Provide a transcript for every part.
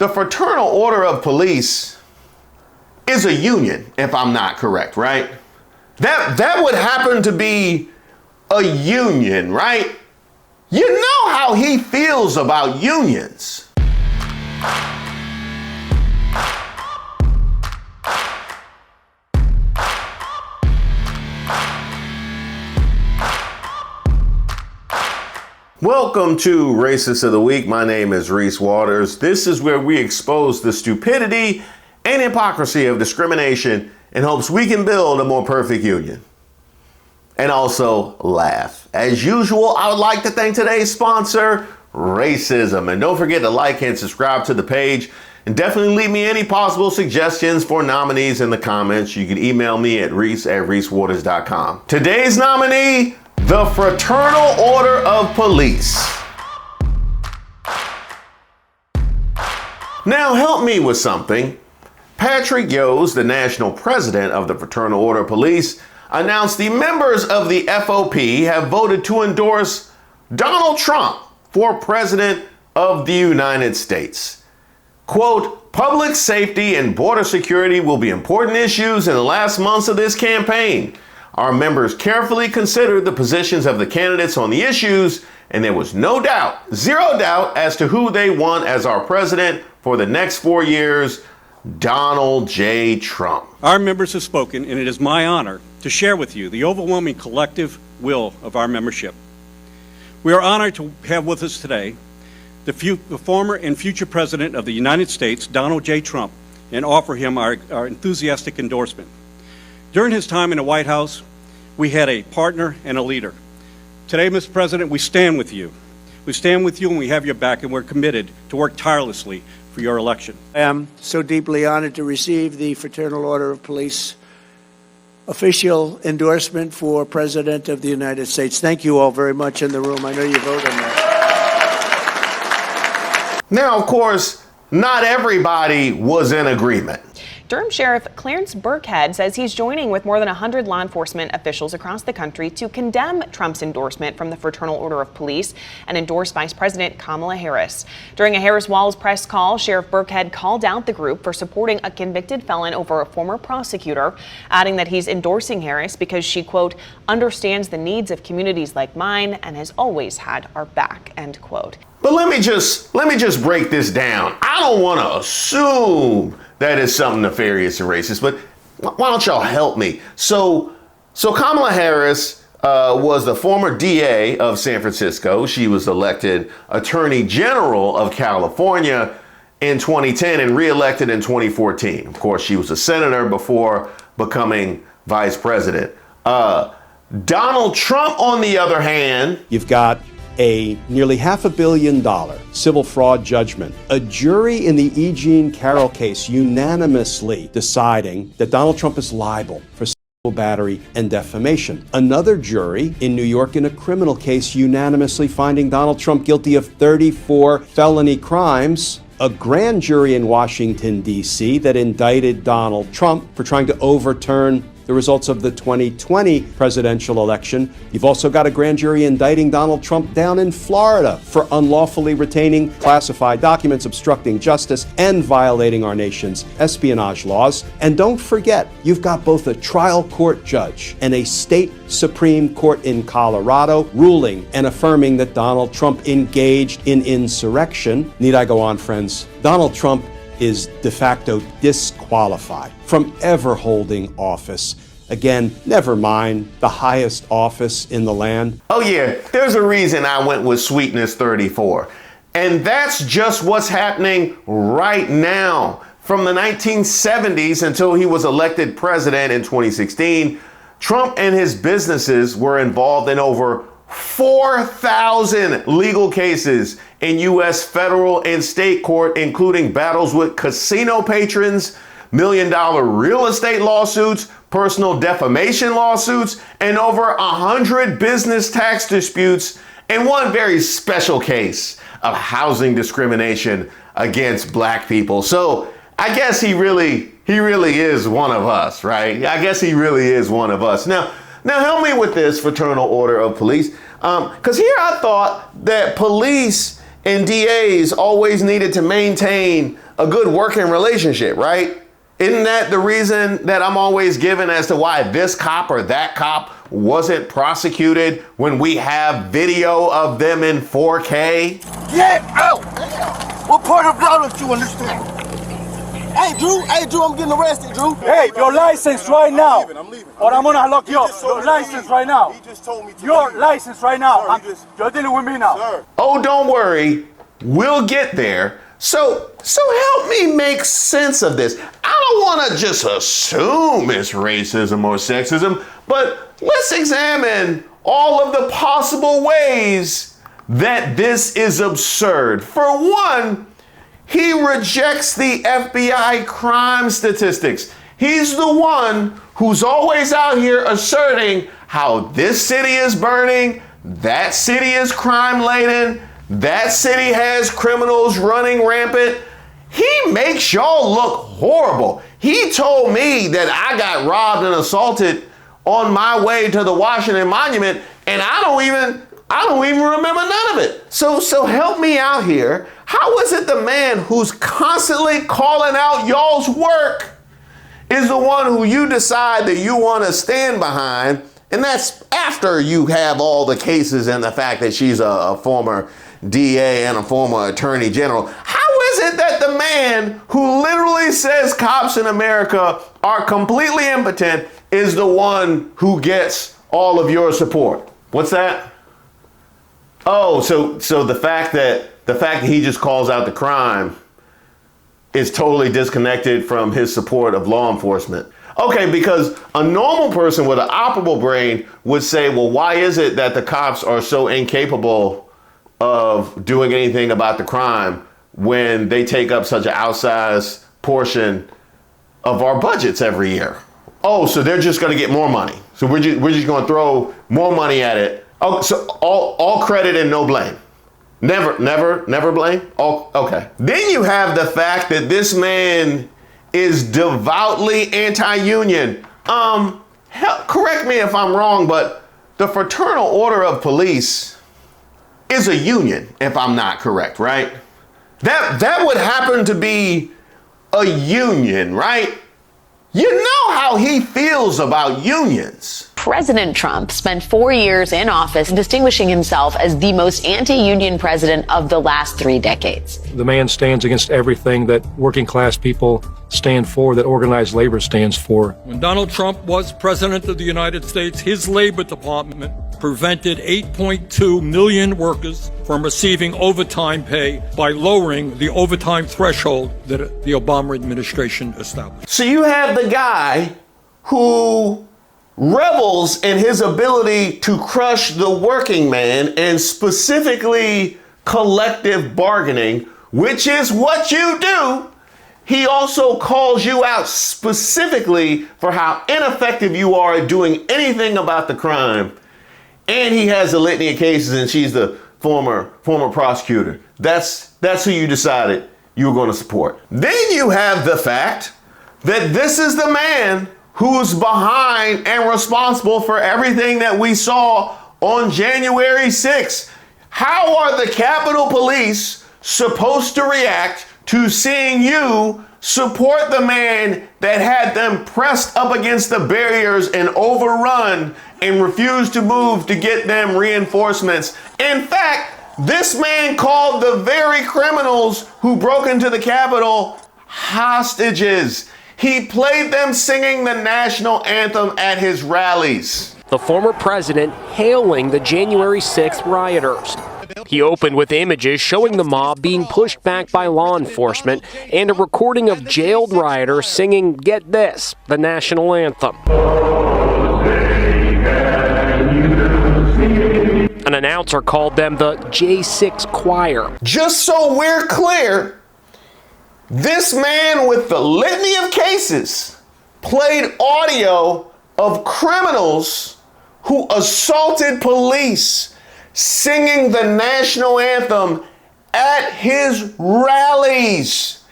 The Fraternal Order of Police is a union, if I'm not correct, right? That would happen to be a union, right? You know how he feels about unions. Welcome to Racist of the Week. My name is Reese Waters. This is where we expose the stupidity and hypocrisy of discrimination in hopes we can build a more perfect union. And also laugh. As usual, I would like to thank today's sponsor, Racism. And don't forget to like and subscribe to the page. And definitely leave me any possible suggestions for nominees in the comments. You can email me at reese@reesewaters.com. Today's nominee, the Fraternal Order of Police. Now help me with something. Patrick Yos, the national president of the Fraternal Order of Police, announced the members of the FOP have voted to endorse Donald Trump for president of the United States. Quote, public safety and border security will be important issues in the last months of this campaign. Our members carefully considered the positions of the candidates on the issues, and there was no doubt, zero doubt, as to who they want as our president for the next 4 years, Donald J. Trump. Our members have spoken, and it is my honor to share with you the overwhelming collective will of our membership. We are honored to have with us today the former and future president of the United States, Donald J. Trump, and offer him our enthusiastic endorsement. During his time in the White House, we had a partner and a leader. Today, Mr. President, we stand with you. We stand with you and we have your back, and we're committed to work tirelessly for your election. I am so deeply honored to receive the Fraternal Order of Police official endorsement for President of the United States. Thank you all very much in the room. I know you vote on that. Now, of course, not everybody was in agreement. Durham Sheriff Clarence Birkhead says he's joining with more than 100 law enforcement officials across the country to condemn Trump's endorsement from the Fraternal Order of Police and endorse Vice President Kamala Harris. During a Harris-Walz press call, Sheriff Birkhead called out the group for supporting a convicted felon over a former prosecutor, adding that he's endorsing Harris because she, quote, understands the needs of communities like mine and has always had our back, end quote. But let me just break this down. I don't want to assume that is something nefarious and racist, but why don't y'all help me? So Kamala Harris was the former DA of San Francisco. She was elected Attorney General of California in 2010 and reelected in 2014. Of course, she was a senator before becoming vice president. Donald Trump, on the other hand, you've got a nearly $500 million civil fraud judgment. A jury in the E. Jean Carroll case unanimously deciding that Donald Trump is liable for sexual battery and defamation. Another jury in New York in a criminal case unanimously finding Donald Trump guilty of 34 felony crimes. A grand jury in Washington, D.C. that indicted Donald Trump for trying to overturn the results of the 2020 presidential election. You've also got a grand jury indicting Donald Trump down in Florida for unlawfully retaining classified documents, obstructing justice, and violating our nation's espionage laws. And don't forget, you've got both a trial court judge and a state Supreme Court in Colorado ruling and affirming that Donald Trump engaged in insurrection. Need I go on, friends? Donald Trump is de facto disqualified from ever holding office. Again, never mind the highest office in the land. Oh yeah, there's a reason I went with Sweetness 34. And that's just what's happening right now. From the 1970s until he was elected president in 2016, Trump and his businesses were involved in over 4,000 legal cases in U.S. federal and state court, including battles with casino patrons, million-dollar real estate lawsuits, personal defamation lawsuits, and over 100 business tax disputes, and one very special case of housing discrimination against black people. So I guess he really is one of us, right? I guess he really is one of us. Now help me with this Fraternal Order of Police, because here I thought that police and DAs always needed to maintain a good working relationship, right? Isn't that the reason that I'm always given as to why this cop or that cop wasn't prosecuted when we have video of them in 4K? Get out! What part of law don't you understand? Hey, Drew, I'm getting arrested, Drew. Hey, your license right now. I'm leaving. Or I'm gonna lock you up. Your license right now. He just told me to Your leave. license right now. Sir, You're dealing with me now. Sir. Oh, don't worry. We'll get there. So help me make sense of this. I don't want to just assume it's racism or sexism, but let's examine all of the possible ways that this is absurd. For one, he rejects the FBI crime statistics. He's the one who's always out here asserting how this city is burning, that city is crime laden, that city has criminals running rampant. He makes y'all look horrible. He told me that I got robbed and assaulted on my way to the Washington Monument, and I don't even remember none of it. So help me out here. How is it the man who's constantly calling out y'all's work is the one who you decide that you want to stand behind? And that's after you have all the cases and the fact that she's a former DA and a former attorney general. How is it that the man who literally says cops in America are completely impotent is the one who gets all of your support? What's that? Oh, so the fact that he just calls out the crime is totally disconnected from his support of law enforcement. Okay, because a normal person with an operable brain would say, well, why is it that the cops are so incapable of doing anything about the crime when they take up such an outsized portion of our budgets every year? Oh, so they're just going to get more money. So we're just going to throw more money at it. Oh, so all credit and no blame. Never blame. Oh, okay. Then you have the fact that this man is devoutly anti-union. Correct me if I'm wrong, but the Fraternal Order of Police is a union, if I'm not correct, right? That would happen to be a union, right? You know how he feels about unions. President Trump spent 4 years in office distinguishing himself as the most anti-union president of the last 3 decades. The man stands against everything that working class people stand for, that organized labor stands for. When Donald Trump was president of the United States, his Labor Department prevented 8.2 million workers from receiving overtime pay by lowering the overtime threshold that the Obama administration established. So you have the guy who revels in his ability to crush the working man, and specifically collective bargaining, which is what you do. He also calls you out specifically for how ineffective you are at doing anything about the crime. And he has a litany of cases, and she's the former prosecutor. That's who you decided you were going to support. Then you have the fact that this is the man who's behind and responsible for everything that we saw on January 6th. How are the Capitol Police supposed to react to seeing you support the man that had them pressed up against the barriers and overrun and refused to move to get them reinforcements? In fact, this man called the very criminals who broke into the Capitol hostages. He played them singing the national anthem at his rallies. The former president hailing the January 6th rioters. He opened with images showing the mob being pushed back by law enforcement and a recording of jailed rioters singing, get this, the national anthem. An announcer called them the J6 Choir. Just so we're clear, this man with the litany of cases played audio of criminals who assaulted police singing the national anthem at his rallies.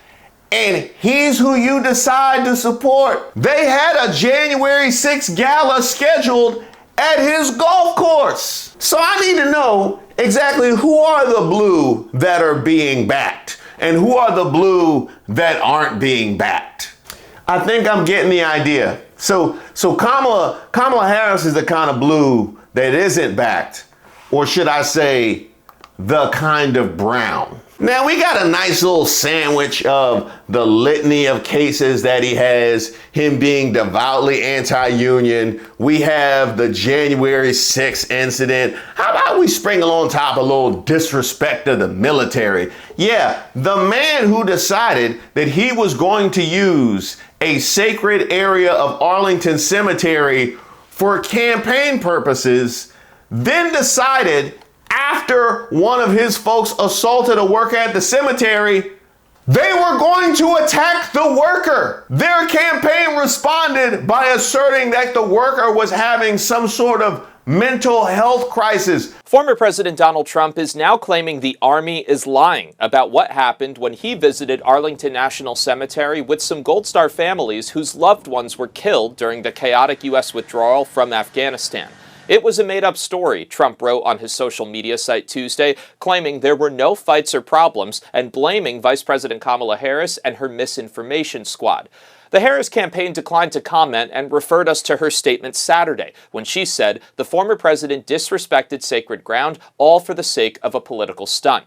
And he's who you decide to support. They had a January 6th gala scheduled, at his golf course. So I need to know exactly who are the blue that are being backed and who are the blue that aren't being backed. I think I'm getting the idea. So Kamala Harris is the kind of blue that isn't backed, or should I say the kind of brown. Now we got a nice little sandwich of the litany of cases that he has, him being devoutly anti-union. We have the January 6th incident. How about we sprinkle on top a little disrespect of the military? Yeah, the man who decided that he was going to use a sacred area of Arlington Cemetery for campaign purposes, then decided after one of his folks assaulted a worker at the cemetery, they were going to attack the worker. Their campaign responded by asserting that the worker was having some sort of mental health crisis. Former President Donald Trump is now claiming the Army is lying about what happened when he visited Arlington National Cemetery with some Gold Star families whose loved ones were killed during the chaotic U.S. withdrawal from Afghanistan. It was a made-up story, Trump wrote on his social media site Tuesday, claiming there were no fights or problems and blaming Vice President Kamala Harris and her misinformation squad. The Harris campaign declined to comment and referred us to her statement Saturday, when she said the former president disrespected sacred ground, all for the sake of a political stunt.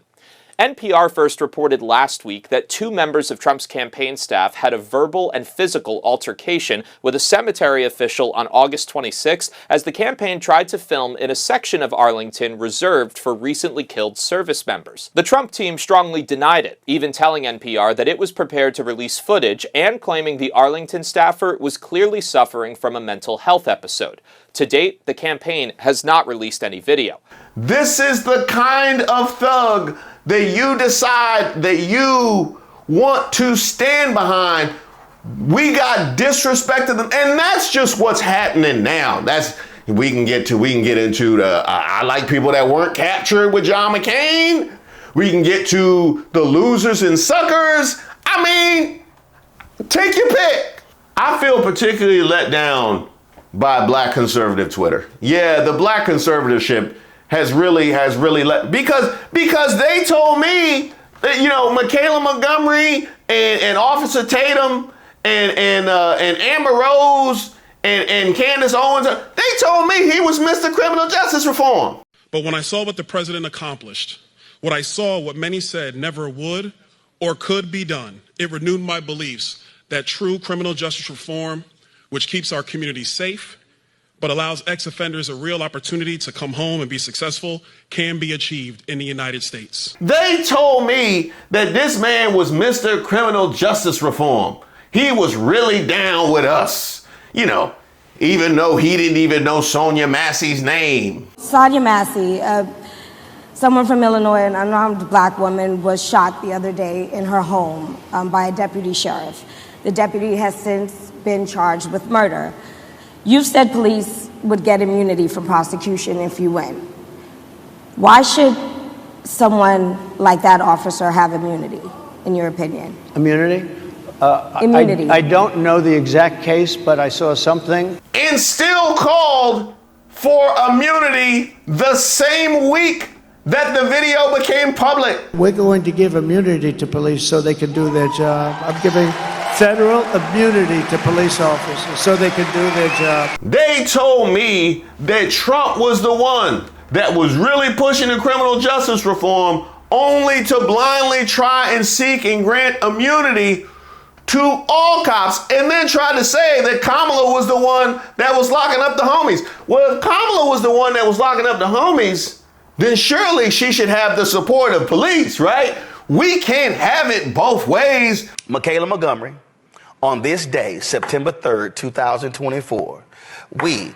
NPR first reported last week that two members of Trump's campaign staff had a verbal and physical altercation with a cemetery official on August 26 as the campaign tried to film in a section of Arlington reserved for recently killed service members. The Trump team strongly denied it, even telling NPR that it was prepared to release footage and claiming the Arlington staffer was clearly suffering from a mental health episode. To date, the campaign has not released any video. This is the kind of thug that you decide that you want to stand behind. We got disrespected them, and that's just what's happening now. We can get into the I like people that weren't captured with John McCain. We can get to the losers and suckers. I mean, take your pick. I feel particularly let down by Black conservative Twitter. Yeah, the Black conservatorship has really let, because they told me that, you know, Michaela Montgomery and Officer Tatum and Amber Rose and Candace Owens, they told me he was Mr. Criminal Justice Reform. But when I saw what the president accomplished, what I saw what many said never would or could be done, it renewed my beliefs that true criminal justice reform, which keeps our communities safe, but allows ex-offenders a real opportunity to come home and be successful, can be achieved in the United States. They told me that this man was Mr. Criminal Justice Reform. He was really down with us, you know, even though he didn't even know Sonia Massey's name. Sonia Massey, someone from Illinois, an unarmed Black woman, was shot the other day in her home by a deputy sheriff. The deputy has since been charged with murder. You've said police would get immunity from prosecution if you win. Why should someone like that officer have immunity, in your opinion? Immunity? Immunity. I don't know the exact case, but I saw something. And still called for immunity the same week that the video became public. We're going to give immunity to police so they can do their job. I'm giving federal immunity to police officers so they can do their job. They told me that Trump was the one that was really pushing the criminal justice reform, only to blindly try and seek and grant immunity to all cops, and then try to say that Kamala was the one that was locking up the homies. Well, if Kamala was the one that was locking up the homies, then surely she should have the support of police, right? We can't have it both ways. Michaela Montgomery, on this day, September 3rd, 2024, we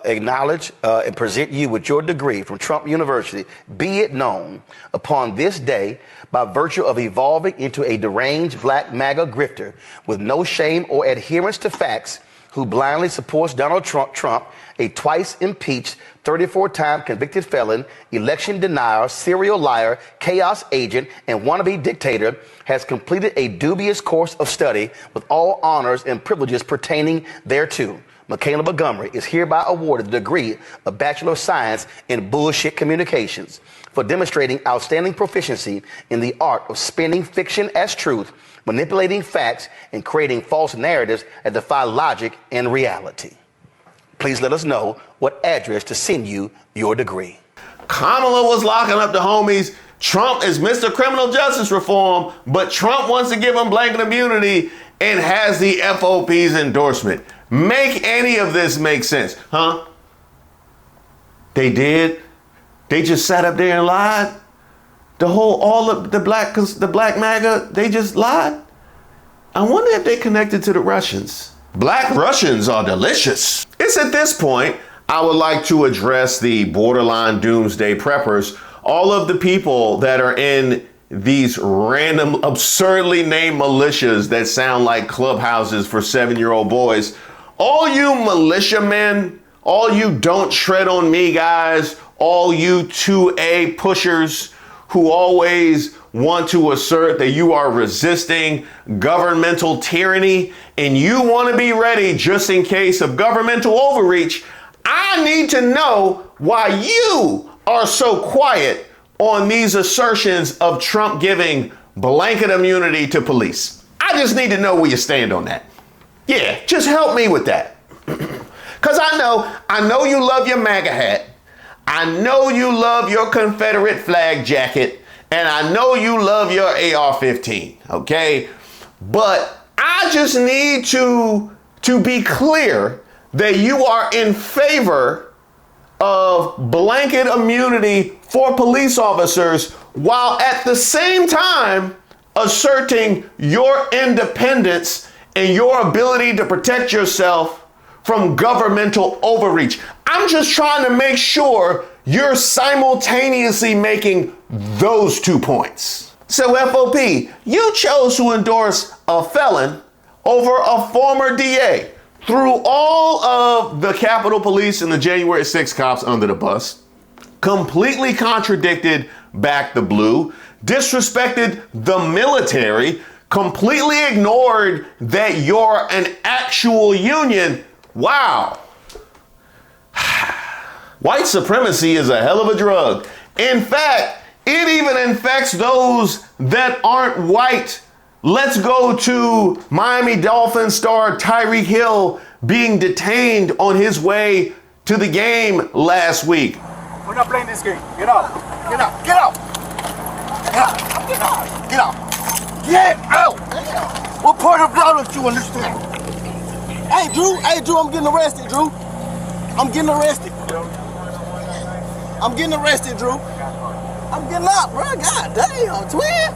acknowledge and present you with your degree from Trump University, be it known, upon this day, by virtue of evolving into a deranged Black MAGA grifter with no shame or adherence to facts, who blindly supports Donald Trump, a twice impeached, 34-time convicted felon, election denier, serial liar, chaos agent, and wannabe dictator, has completed a dubious course of study with all honors and privileges pertaining thereto. Michaela Montgomery is hereby awarded the degree of Bachelor of Science in Bullshit Communications for demonstrating outstanding proficiency in the art of spinning fiction as truth, manipulating facts, and creating false narratives that defy logic and reality. Please let us know what address to send you your degree. Kamala was locking up the homies. Trump is Mr. Criminal Justice Reform, but Trump wants to give him blanket immunity and has the FOP's endorsement. Make any of this make sense, huh? They did? They just sat up there and lied? All of the black MAGA, they just lied? I wonder if they connected to the Russians. Black Russians are delicious. It's at this point I would like to address the borderline doomsday preppers, all of the people that are in these random, absurdly named militias that sound like clubhouses for 7-year-old boys. All you militiamen, all you don't tread on me guys, all you 2A pushers who always want to assert that you are resisting governmental tyranny and you want to be ready just in case of governmental overreach, I need to know why you are so quiet on these assertions of Trump giving blanket immunity to police. I just need to know where you stand on that. Yeah, just help me with that. Because I know you love your MAGA hat. I know you love your Confederate flag jacket. And I know you love your AR-15, okay? But I just need to be clear that you are in favor of blanket immunity for police officers while at the same time asserting your independence and your ability to protect yourself from governmental overreach. I'm just trying to make sure you're simultaneously making those 2 points. So FOP, you chose to endorse a felon over a former DA. Threw all of the Capitol Police and the January 6 cops under the bus, completely contradicted Back the Blue, disrespected the military, completely ignored that you're an actual union. Wow. White supremacy is a hell of a drug. In fact, it even infects those that aren't white. Let's go to Miami Dolphins star Tyreek Hill being detained on his way to the game last week. We're not playing this game. Get out. Get out. Get out. Get out. Get out. Get out. Get out. What part of law don't you understand? Hey, Drew, I'm getting arrested, Drew. I'm getting arrested. I'm getting arrested, Drew. I'm getting out, bro. God damn, twin.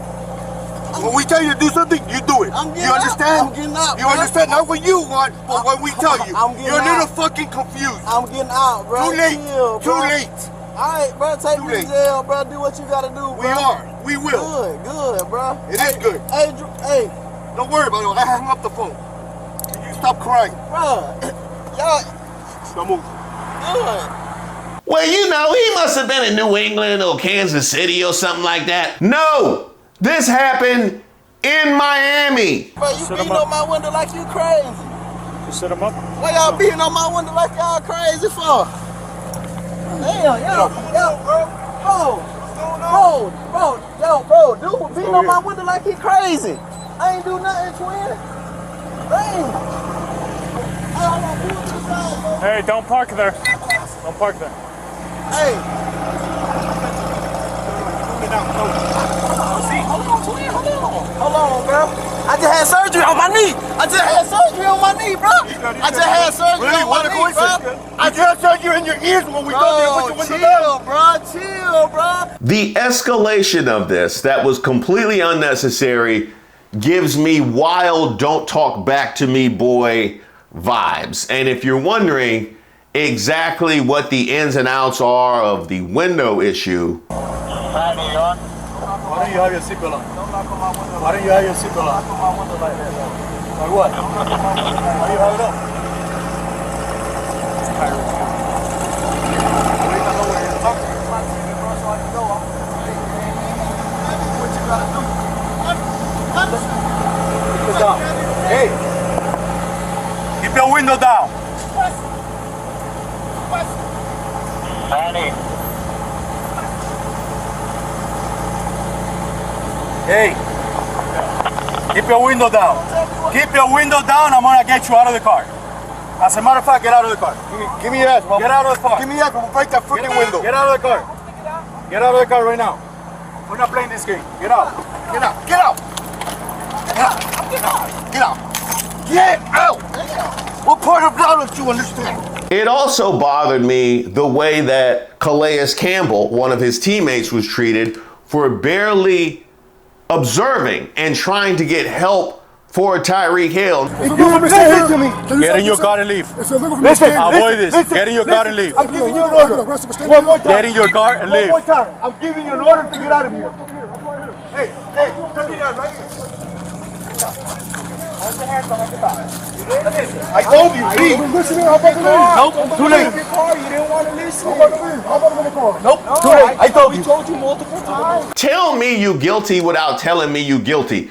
When we tell you to do something, you do it. You understand? I'm getting out. You understand? Not what you want, but what we tell you. You're a little fucking confused. I'm getting out, bro. Too late. Chill, Too bro. late. All right, bro. Take me to jail, bro. Do what you gotta do, bro. We are. We will. Good, bro. It is good. Hey, Drew. Hey. Don't worry about it. I hung up the phone. You stop crying. Bro. Y'all. Don't move. Good. Well, he must have been in New England or Kansas City or something like that. No, this happened in Miami. Bro, you beating on my window like you crazy. Just set him up. Why y'all beating on my window like y'all crazy for? Damn, bro, dude beating on my window like he crazy. I ain't do nothing, twin. Damn. Hey, don't park there. Don't park there. Hey. Hold on, twin, hold on, bro. I just had surgery on my knee. I just had surgery on my knee, bro. I just had surgery on my knee, bro. I just surgery in your ears when we go there with your window down. Chill, bro. The escalation of this that was completely unnecessary gives me wild don't talk back to me boy vibes. And if you're wondering exactly what the ins and outs are of the window issue. Why don't you have your seatbelt on? Why don't you have your seatbelt on? Like what? Why do you have it on? Hey, keep your window down. Hey, keep your window down. Keep your window down. I'm gonna get you out of the car. As a matter of fact, get out of the car. Give me your ass. Get out of the car. Give me your ass. I'm gonna break that freaking window. Get out of the car. Get out of the car right now. We're not playing this game. Get out. Get out. Get out. Get out. Get out. Get out. Get out. What part of that don't you understand? It also bothered me the way that Calais Campbell, one of his teammates, was treated for barely observing and trying to get help for Tyreek Hill. Listen to me. Get in your car and leave. Listen. Avoid this. Get in your car and leave. I'm giving you an order. One more time. Get in your car and leave. One more time. I'm giving you an order to get out of here. Hey, turn me down right here. Hold your hands behind your back. I told you, leave. Nope, too late. You didn't want to listen. Nope, too late. I told you. We told you multiple times. Tell me you guilty without telling me you guilty.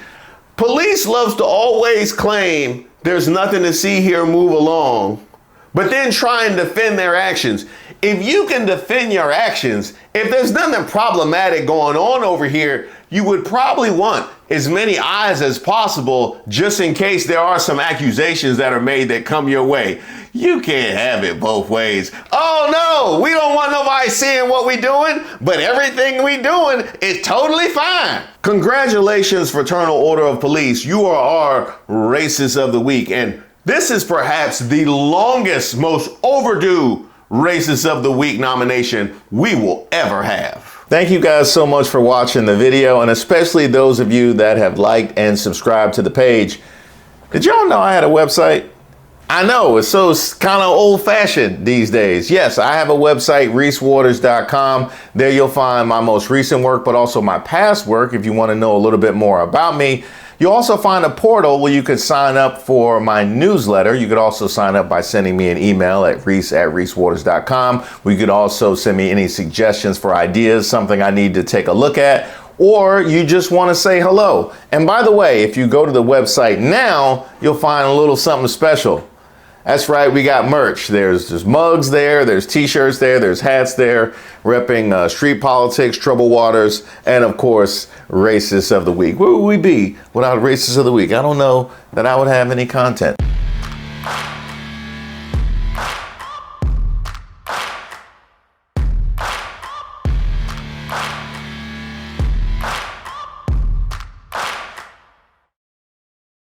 Police loves to always claim there's nothing to see here, move along, but then try and defend their actions. If you can defend your actions, if there's nothing problematic going on over here, you would probably want as many eyes as possible just in case there are some accusations that are made that come your way. You can't have it both ways. Oh no, we don't want nobody seeing what we doing, but everything we doing is totally fine. Congratulations, Fraternal Order of Police. You are our Racist of the Week, and this is perhaps the longest, most overdue Racist of the Week nomination we will ever have. Thank you guys so much for watching the video, and especially those of you that have liked and subscribed to the page. Did y'all know I had a website? I know, it's so kind of old-fashioned these days. Yes, I have a website, reesewaters.com. There you'll find my most recent work, but also my past work if you want to know a little bit more about me. You'll also find a portal where you could sign up for my newsletter. You could also sign up by sending me an email at reese@reesewaters.com. You could also send me any suggestions for ideas, something I need to take a look at, or you just want to say hello. And by the way, if you go to the website now, you'll find a little something special. That's right, we got merch. There's mugs there, there's t-shirts there, there's hats there, repping street politics, troubled waters, and of course, Racist of the Week. Where would we be without Racist of the Week? I don't know that I would have any content.